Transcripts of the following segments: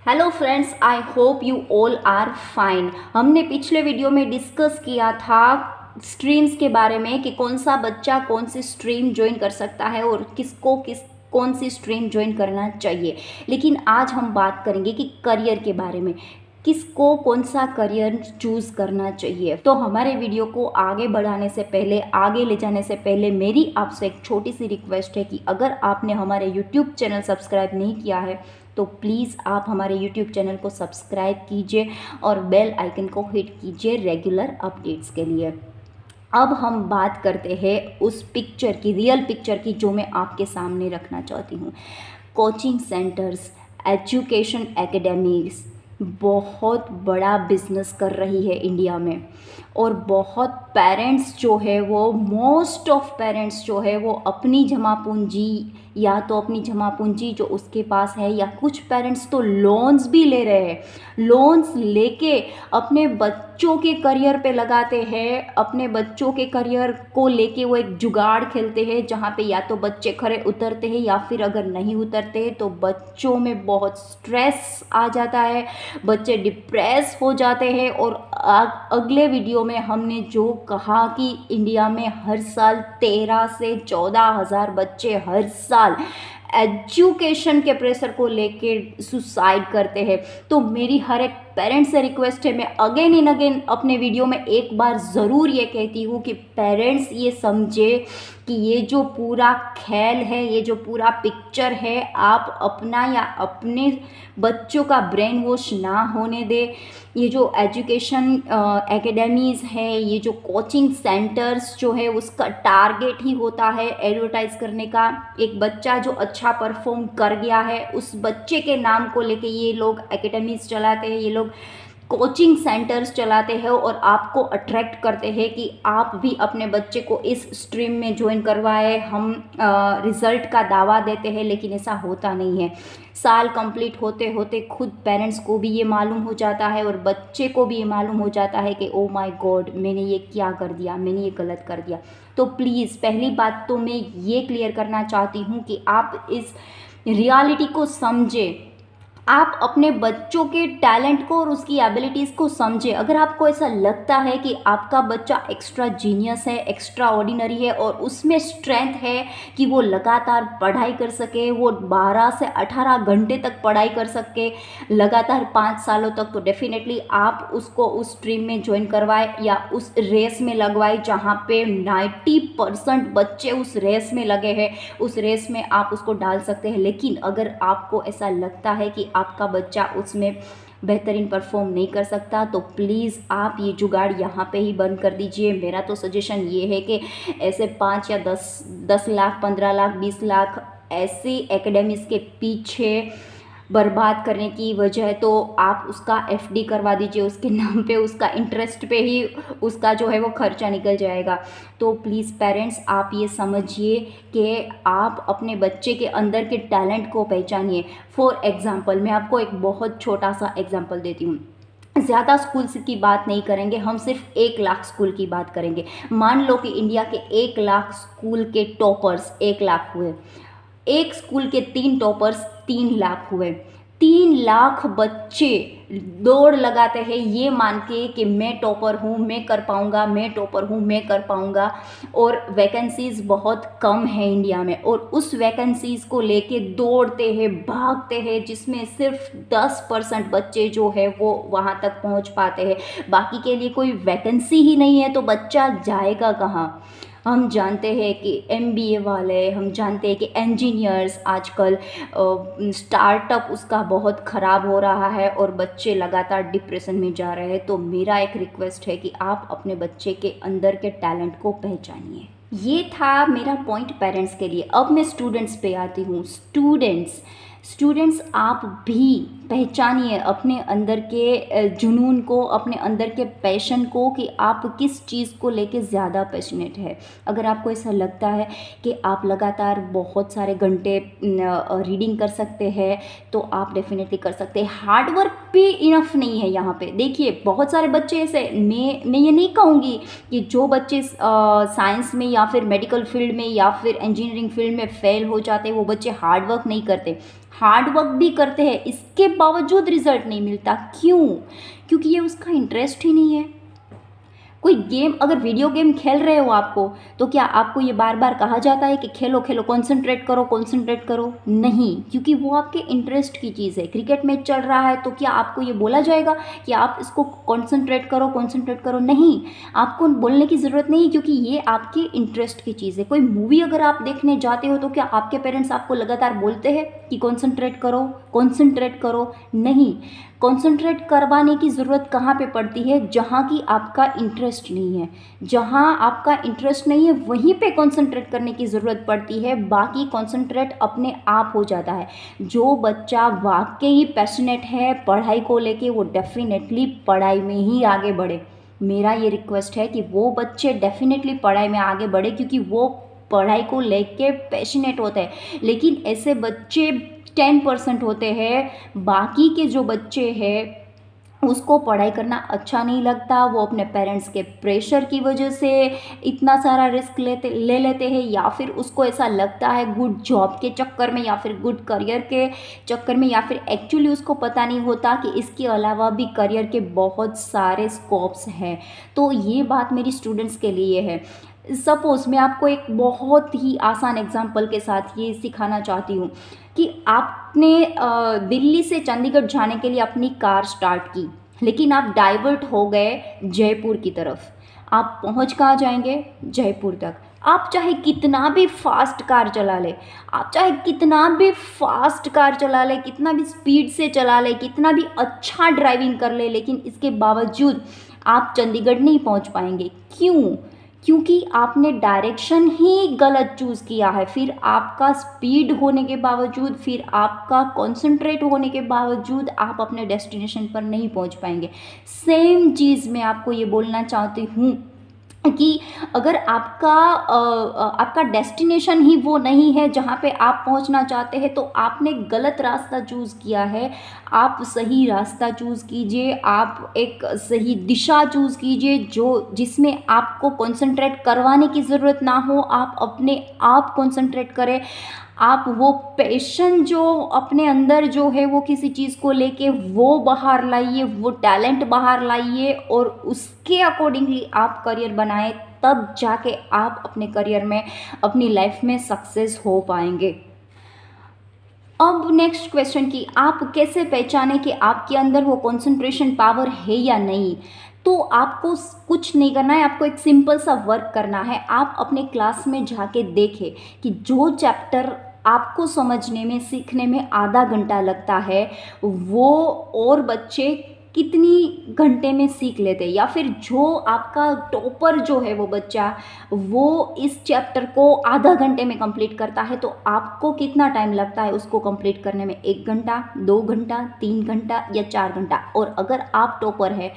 Hello friends, I hope you all are fine. हमने पिछले video में डिस्कस किया था स्ट्रीम्स के बारे में कि कौन सा बच्चा कौन सी स्ट्रीम ज्वाइन कर सकता है और किसको कौन सी स्ट्रीम ज्वाइन करना चाहिए। लेकिन आज हम बात करेंगे कि करियर के बारे में, किसको कौन सा करियर चूज़ करना चाहिए। तो हमारे वीडियो को आगे बढ़ाने से पहले, आगे ले जाने से पहले मेरी आपसे एक छोटी सी रिक्वेस्ट है कि अगर आपने हमारे यूट्यूब चैनल सब्सक्राइब नहीं किया है तो प्लीज़ आप हमारे यूट्यूब चैनल को सब्सक्राइब कीजिए और बेल आइकन को हिट कीजिए रेगुलर अपडेट्स के लिए। अब हम बात करते हैं उस पिक्चर की, रियल पिक्चर की, जो मैं आपके सामने रखना चाहती हूँ। कोचिंग सेंटर्स, एजुकेशन एकेडमीज बहुत बड़ा बिजनेस कर रही है इंडिया में, और बहुत पेरेंट्स जो है वो, मोस्ट ऑफ पेरेंट्स जो है वो अपनी जमा पूंजी, या तो अपनी जमा पूंजी जो उसके पास है, या कुछ पेरेंट्स तो लोन्स भी ले रहे हैं। लोन्स लेके अपने बच्चों के करियर पे लगाते हैं, अपने बच्चों के करियर को लेके वो एक जुगाड़ खेलते हैं जहाँ पे या तो बच्चे खरे उतरते हैं, या फिर अगर नहीं उतरते तो बच्चों में बहुत स्ट्रेस आ जाता है, बच्चे डिप्रेस हो जाते हैं। और अगले वीडियो में हमने जो कहा कि इंडिया में हर साल 13 से 14 हज़ार बच्चे हर साल एजुकेशन के प्रेशर को लेके सुसाइड करते हैं। तो मेरी हर एक पेरेंट्स से रिक्वेस्ट है, मैं अगेन इन अगेन अपने वीडियो में एक बार ज़रूर ये कहती हूँ कि पेरेंट्स ये समझे कि ये जो पूरा खेल है, ये जो पूरा पिक्चर है, आप अपना या अपने बच्चों का ब्रेन वॉश ना होने दे। ये जो एजुकेशन एकेडमीज़ है, ये जो कोचिंग सेंटर्स जो है, उसका टारगेट ही होता है एडवर्टाइज करने का। एक बच्चा जो अच्छा परफॉर्म कर गया है, उस बच्चे के नाम को लेके ये लोग एकेडमीज़ चलाते हैं, ये लोग कोचिंग सेंटर्स चलाते हैं और आपको अट्रैक्ट करते हैं कि आप भी अपने बच्चे को इस स्ट्रीम में ज्वाइन करवाए। हम रिज़ल्ट का दावा देते हैं, लेकिन ऐसा होता नहीं है। साल कंप्लीट होते होते खुद पेरेंट्स को भी ये मालूम हो जाता है और बच्चे को भी ये मालूम हो जाता है कि ओ माय गॉड, मैंने ये क्या कर दिया, मैंने ये गलत कर दिया। तो प्लीज़, पहली बात तो मैं ये क्लियर करना चाहती हूँ कि आप इस रियलिटी को समझें, आप अपने बच्चों के टैलेंट को और उसकी एबिलिटीज़ को समझें। अगर आपको ऐसा लगता है कि आपका बच्चा एक्स्ट्रा जीनियस है, एक्स्ट्रा ऑर्डिनरी है, और उसमें स्ट्रेंथ है कि वो लगातार पढ़ाई कर सके, वो 12 से 18 घंटे तक पढ़ाई कर सके लगातार 5 सालों तक, तो डेफिनेटली आप उसको उस स्ट्रीम में ज्वाइन करवाए या उस रेस में लगवाए जहाँ पे 90% बच्चे उस रेस में लगे हैं। उस रेस में आप उसको डाल सकते हैं। लेकिन अगर आपको ऐसा लगता है कि आपका बच्चा उसमें बेहतरीन परफॉर्म नहीं कर सकता, तो प्लीज़ आप ये जुगाड़ यहाँ पे ही बंद कर दीजिए। मेरा तो सजेशन ये है कि ऐसे 5 या 10 लाख, 15 लाख, 20 लाख ऐसे एकेडमीज़ के पीछे बर्बाद करने की वजह तो आप उसका एफडी करवा दीजिए उसके नाम पे, उसका इंटरेस्ट पे ही उसका जो है वो खर्चा निकल जाएगा। तो प्लीज़ पेरेंट्स, आप ये समझिए कि आप अपने बच्चे के अंदर के टैलेंट को पहचानिए। फॉर एग्ज़ाम्पल, मैं आपको एक बहुत छोटा सा एग्ज़ाम्पल देती हूँ। ज़्यादा स्कूल्स की बात नहीं करेंगे, हम सिर्फ 1 लाख स्कूल की बात करेंगे। मान लो कि इंडिया के 1 लाख स्कूल के टॉपर्स 1 लाख हुए, एक स्कूल के 3 टॉपर्स 3 लाख हुए। 3 लाख बच्चे दौड़ लगाते हैं ये मान के कि मैं टॉपर हूँ, मैं कर पाऊँगा, मैं टॉपर हूँ, मैं कर पाऊँगा। और वैकेंसीज़ बहुत कम है इंडिया में, और उस वैकेंसीज़ को लेके दौड़ते हैं, भागते हैं, जिसमें सिर्फ 10% बच्चे जो है वो वहाँ तक पहुँच पाते हैं। बाकी के लिए कोई वैकेंसी ही नहीं है, तो बच्चा जाएगा कहाँ। हम जानते हैं कि एमबीए वाले, हम जानते हैं कि इंजीनियर्स आजकल स्टार्टअप उसका बहुत ख़राब हो रहा है और बच्चे लगातार डिप्रेशन में जा रहे हैं। तो मेरा एक रिक्वेस्ट है कि आप अपने बच्चे के अंदर के टैलेंट को पहचानिए। ये था मेरा पॉइंट पेरेंट्स के लिए। अब मैं स्टूडेंट्स पे आती हूँ। स्टूडेंट्स आप भी पहचानिए अपने अंदर के जुनून को, अपने अंदर के पैशन को, कि आप किस चीज़ को लेके ज़्यादा पैशनेट है। अगर आपको ऐसा लगता है कि आप लगातार बहुत सारे घंटे रीडिंग कर सकते हैं, तो आप डेफिनेटली कर सकते हैं। हार्ड वर्क भी इनफ नहीं है यहाँ पे। देखिए, बहुत सारे बच्चे ऐसे, मैं ये नहीं कहूँगी कि जो बच्चे साइंस में या फिर मेडिकल फील्ड में या फिर इंजीनियरिंग फील्ड में फेल हो जाते हैं वो बच्चे हार्ड वर्क नहीं करते। हार्ड वर्क भी करते हैं, इसके बावजूद रिजल्ट नहीं मिलता। क्यों? क्योंकि ये उसका इंटरेस्ट ही नहीं है। कोई गेम, अगर वीडियो गेम खेल रहे हो आपको, तो क्या आपको ये बार बार कहा जाता है कि खेलो खेलो, कंसंट्रेट करो कंसंट्रेट करो? नहीं, क्योंकि वो आपके इंटरेस्ट की चीज़ है। क्रिकेट मैच चल रहा है तो क्या आपको ये बोला जाएगा कि आप इसको कंसंट्रेट करो कंसंट्रेट करो? नहीं, आपको बोलने की ज़रूरत नहीं, क्योंकि ये आपके इंटरेस्ट की चीज़ है। कोई मूवी अगर आप देखने जाते हो तो क्या आपके पेरेंट्स आपको लगातार बोलते हैं कि कंसंट्रेट करो कंसंट्रेट करो? नहीं, कंसंट्रेट करवाने की ज़रूरत कहाँ पे पड़ती है? जहाँ की आपका इंटरेस्ट नहीं है। जहाँ आपका इंटरेस्ट नहीं है वहीं पे कंसंट्रेट करने की ज़रूरत पड़ती है, बाकी कंसंट्रेट अपने आप हो जाता है। जो बच्चा वाकई पैशनेट है पढ़ाई को लेके, वो डेफिनेटली पढ़ाई में ही आगे बढ़े। मेरा ये रिक्वेस्ट है कि वो बच्चे डेफिनेटली पढ़ाई में आगे बढ़े, क्योंकि वो पढ़ाई को लेके पैशनेट होते हैं। लेकिन ऐसे बच्चे 10% होते हैं, बाकी के जो बच्चे हैं उसको पढ़ाई करना अच्छा नहीं लगता। वो अपने पेरेंट्स के प्रेशर की वजह से इतना सारा रिस्क ले लेते हैं, या फिर उसको ऐसा लगता है गुड जॉब के चक्कर में, या फिर गुड करियर के चक्कर में, या फिर एक्चुअली उसको पता नहीं होता कि इसके अलावा भी करियर के बहुत सारे स्कोप्स हैं। तो ये बात मेरी स्टूडेंट्स के लिए है। सपोज़ मैं आपको एक बहुत ही आसान एग्जांपल के साथ ये सिखाना चाहती हूँ कि आपने दिल्ली से चंडीगढ़ जाने के लिए अपनी कार स्टार्ट की, लेकिन आप डाइवर्ट हो गए जयपुर की तरफ। आप पहुँच कहाँ जाएंगे? जयपुर तक। आप चाहे कितना भी फास्ट कार चला ले, आप चाहे कितना भी फास्ट कार चला ले, कितना भी स्पीड से चला ले, कितना भी अच्छा ड्राइविंग कर ले, लेकिन इसके बावजूद आप चंडीगढ़ नहीं पहुंच पाएंगे। क्यों? क्योंकि आपने डायरेक्शन ही गलत चूज़ किया है। फिर आपका स्पीड होने के बावजूद, फिर आपका कॉन्सेंट्रेट होने के बावजूद आप अपने डेस्टिनेशन पर नहीं पहुंच पाएंगे। सेम चीज़ मैं आपको ये बोलना चाहती हूँ कि अगर आपका डेस्टिनेशन ही वो नहीं है जहाँ पे आप पहुँचना चाहते हैं, तो आपने गलत रास्ता चूज़ किया है। आप सही रास्ता चूज़ कीजिए, आप एक सही दिशा चूज़ कीजिए जिसमें आपको कंसंट्रेट करवाने की ज़रूरत ना हो। आप अपने आप कंसंट्रेट करें। आप वो पैशन जो अपने अंदर जो है वो किसी चीज़ को लेके वो बाहर लाइए, वो टैलेंट बाहर लाइए, और उसके अकॉर्डिंगली आप करियर बनाएं। तब जाके आप अपने करियर में, अपनी लाइफ में सक्सेस हो पाएंगे। अब नेक्स्ट क्वेश्चन कि आप कैसे पहचाने कि आपके अंदर वो कंसंट्रेशन पावर है या नहीं? तो आपको कुछ नहीं करना है, आपको एक सिंपल सा वर्क करना है। आप अपने क्लास में जाके देखें कि जो चैप्टर आपको समझने में, सीखने में आधा घंटा लगता है, वो और बच्चे कितनी घंटे में सीख लेते हैं। या फिर जो आपका टॉपर जो है वो बच्चा, वो इस चैप्टर को आधा घंटे में कंप्लीट करता है, तो आपको कितना टाइम लगता है उसको कंप्लीट करने में? 1 घंटा, 2 घंटा, 3 घंटा या 4 घंटा? और अगर आप टॉपर है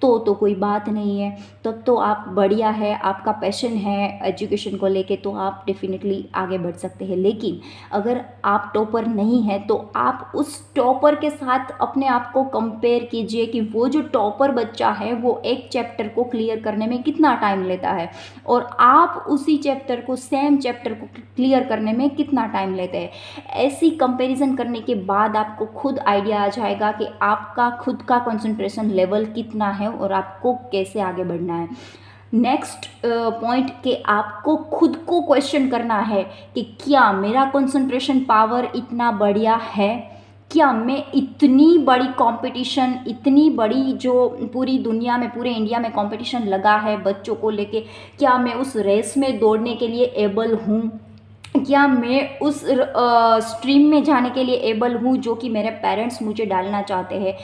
तो कोई बात नहीं है, तब तो आप बढ़िया है, आपका पैशन है एजुकेशन को लेके, तो आप डेफिनेटली आगे बढ़ सकते हैं। लेकिन अगर आप टॉपर नहीं है तो आप उस टॉपर के साथ अपने आप को कंपेयर कीजिए कि वो जो टॉपर बच्चा है वो एक चैप्टर को क्लियर करने में कितना टाइम लेता है, और आप उसी चैप्टर को, सेम चैप्टर को क्लियर करने में कितना टाइम लेते हैं। ऐसी कंपैरिजन करने के बाद आपको खुद आइडिया आ जाएगा कि आपका खुद का कंसंट्रेशन लेवल कितना है और आपको कैसे आगे बढ़ना है। नेक्स्ट पॉइंट कि आपको खुद को क्वेश्चन करना है कि क्या मेरा कंसंट्रेशन पावर इतना बढ़िया है? क्या मैं इतनी बड़ी कंपटीशन, इतनी बड़ी जो पूरी दुनिया में, पूरे इंडिया में कंपटीशन लगा है बच्चों को लेके, क्या मैं उस रेस में दौड़ने के लिए एबल हूँ? क्या मैं उस स्ट्रीम में जाने के लिए एबल हूँ जो कि मेरे पेरेंट्स मुझे डालना चाहते हैं?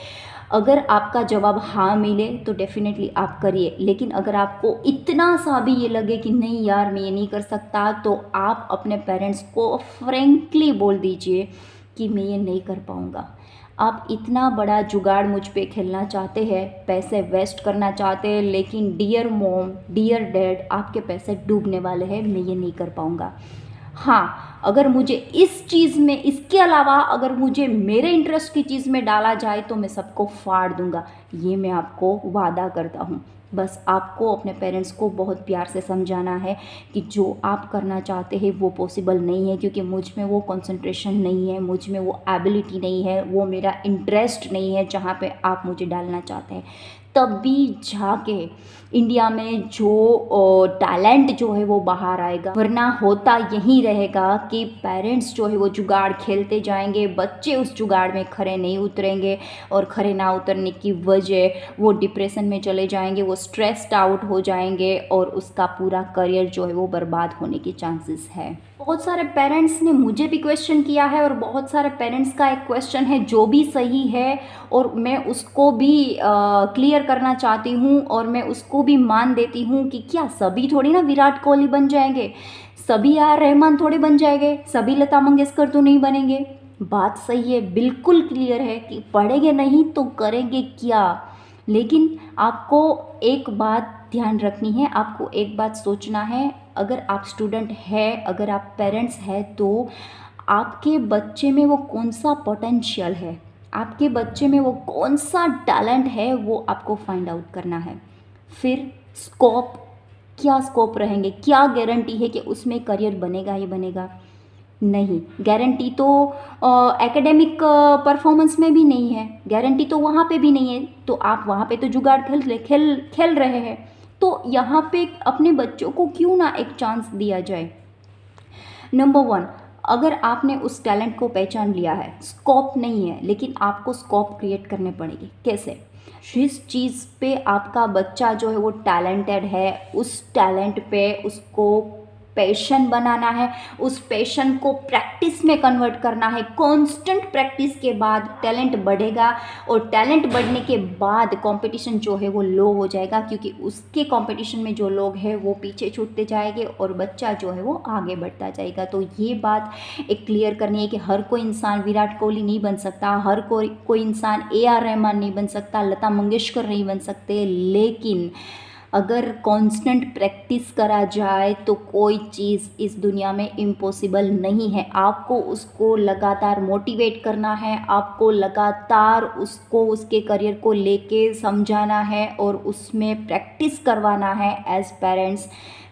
अगर आपका जवाब हाँ मिले तो डेफिनेटली आप करिए। लेकिन अगर आपको इतना सा भी ये लगे कि नहीं यार मैं ये नहीं कर सकता, तो आप अपने पेरेंट्स को फ्रेंकली बोल दीजिए कि मैं ये नहीं कर पाऊँगा। आप इतना बड़ा जुगाड़ मुझ पे खेलना चाहते हैं, पैसे वेस्ट करना चाहते हैं, लेकिन डियर मॉम, डियर डैड, आपके पैसे डूबने वाले हैं, मैं ये नहीं कर पाऊँगा। हाँ, अगर मुझे इस चीज़ में, इसके अलावा अगर मुझे मेरे इंटरेस्ट की चीज़ में डाला जाए तो मैं सबको फाड़ दूंगा, ये मैं आपको वादा करता हूँ। बस आपको अपने पेरेंट्स को बहुत प्यार से समझाना है कि जो आप करना चाहते हैं वो पॉसिबल नहीं है, क्योंकि मुझ में वो कंसंट्रेशन नहीं है, मुझ में वो एबिलिटी नहीं है, वो मेरा इंटरेस्ट नहीं है जहाँ पे आप मुझे डालना चाहते हैं। तभी जाके इंडिया में जो टैलेंट जो है वो बाहर आएगा, वरना होता यही रहेगा कि पेरेंट्स जो है वो जुगाड़ खेलते जाएंगे, बच्चे उस जुगाड़ में खरे नहीं उतरेंगे और खरे ना उतरने की वजह वो डिप्रेशन में चले जाएंगे, वो स्ट्रेस्ड आउट हो जाएंगे और उसका पूरा करियर जो है वो बर्बाद होने के चांसेस है। बहुत सारे पेरेंट्स ने मुझे भी क्वेश्चन किया है और बहुत सारे पेरेंट्स का एक क्वेश्चन है जो भी सही है और मैं उसको भी क्लियर करना चाहती हूँ और मैं उसको भी मान देती हूँ कि क्या सभी थोड़ी ना विराट कोहली बन जाएंगे, सभी आर रहमान थोड़े बन जाएंगे, सभी लता मंगेशकर तो नहीं बनेंगे। बात सही है, बिल्कुल क्लियर है कि पढ़ेंगे नहीं तो करेंगे क्या। लेकिन आपको एक बात ध्यान रखनी है, आपको एक बात सोचना है, अगर आप स्टूडेंट है, अगर आप पेरेंट्स हैं, तो आपके बच्चे में वो कौन सा पोटेंशियल है, आपके बच्चे में वो कौन सा टैलेंट है, वो आपको फाइंड आउट करना है। फिर स्कोप, क्या स्कोप रहेंगे, क्या गारंटी है कि उसमें करियर बनेगा ही बनेगा? नहीं, गारंटी तो एकेडमिक परफॉर्मेंस में भी नहीं है, गारंटी तो वहाँ पे भी नहीं है। तो आप वहाँ पे तो जुगाड़ खेल रहे हैं, तो यहाँ पे अपने बच्चों को क्यों ना एक चांस दिया जाए। नंबर 1, अगर आपने उस टैलेंट को पहचान लिया है, स्कोप नहीं है, लेकिन आपको स्कोप क्रिएट करने पड़ेगी। कैसे? जिस चीज़ पे आपका बच्चा जो है वो टैलेंटेड है, उस टैलेंट पे उसको पैशन बनाना है, उस पैशन को प्रैक्टिस में कन्वर्ट करना है। कांस्टेंट प्रैक्टिस के बाद टैलेंट बढ़ेगा और टैलेंट बढ़ने के बाद कंपटीशन जो है वो लो हो जाएगा, क्योंकि उसके कंपटीशन में जो लोग हैं वो पीछे छूटते जाएंगे और बच्चा जो है वो आगे बढ़ता जाएगा। तो ये बात एक क्लियर करनी है कि हर कोई इंसान विराट कोहली नहीं बन सकता, हर कोई इंसान AR रहमान नहीं बन सकता, लता मंगेशकर नहीं बन सकते, लेकिन अगर कांस्टेंट प्रैक्टिस करा जाए तो कोई चीज़ इस दुनिया में इम्पॉसिबल नहीं है। आपको उसको लगातार मोटिवेट करना है, आपको लगातार उसको उसके करियर को लेके समझाना है और उसमें प्रैक्टिस करवाना है। एज पेरेंट्स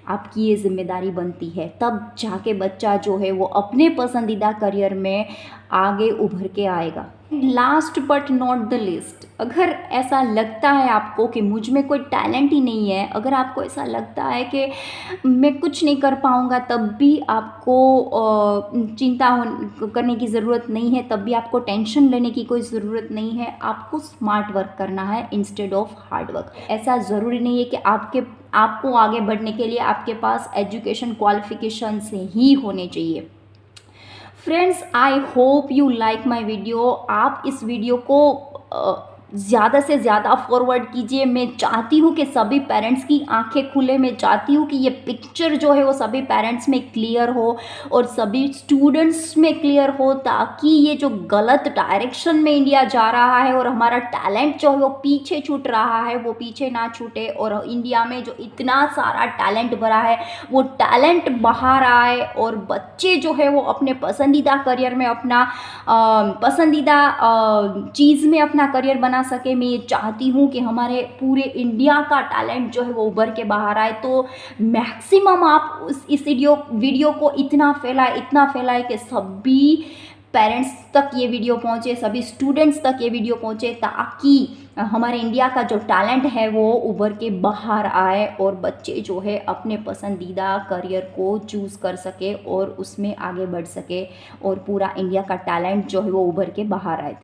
आपकी ये जिम्मेदारी बनती है, तब जाके बच्चा जो है वो अपने पसंदीदा करियर में आगे उभर के आएगा। Last but not the list, अगर ऐसा लगता है आपको कि मुझ में कोई टैलेंट ही नहीं है, अगर आपको ऐसा लगता है कि मैं कुछ नहीं कर पाऊँगा, तब भी आपको चिंता करने की ज़रूरत नहीं है, तब भी आपको टेंशन लेने की कोई ज़रूरत नहीं है। आपको स्मार्ट वर्क करना है इंस्टेड ऑफ हार्ड वर्क। ऐसा ज़रूरी नहीं है कि आपको आगे बढ़ने के लिए आपके पास एजुकेशन क्वालिफिकेशन से ही होने चाहिए। Friends, I hope you like my video. आप इस वीडियो को ज़्यादा से ज़्यादा फॉरवर्ड कीजिए। मैं चाहती हूँ कि सभी पेरेंट्स की आंखें खुले, मैं चाहती हूँ कि ये पिक्चर जो है वो सभी पेरेंट्स में क्लियर हो और सभी स्टूडेंट्स में क्लियर हो, ताकि ये जो गलत डायरेक्शन में इंडिया जा रहा है और हमारा टैलेंट जो है वो पीछे छूट रहा है, वो पीछे ना छूटे और इंडिया में जो इतना सारा टैलेंट भरा है वो टैलेंट बाहर आए और बच्चे जो है वो अपने पसंदीदा करियर में, अपना पसंदीदा चीज़ में अपना करियर बना सके। मैं ये चाहती हूँ कि हमारे पूरे इंडिया का टैलेंट जो है वो उभर के बाहर आए। तो मैक्सिमम आप इस वीडियो को इतना फैलाए कि सभी पेरेंट्स तक ये वीडियो पहुँचे, सभी स्टूडेंट्स तक ये वीडियो पहुँचे, ताकि हमारे इंडिया का जो टैलेंट है वो उभर के बाहर आए और बच्चे जो है अपने पसंदीदा करियर को चूज़ कर सके और उसमें आगे बढ़ सके और पूरा इंडिया का टैलेंट जो है वो उभर के बाहर आए।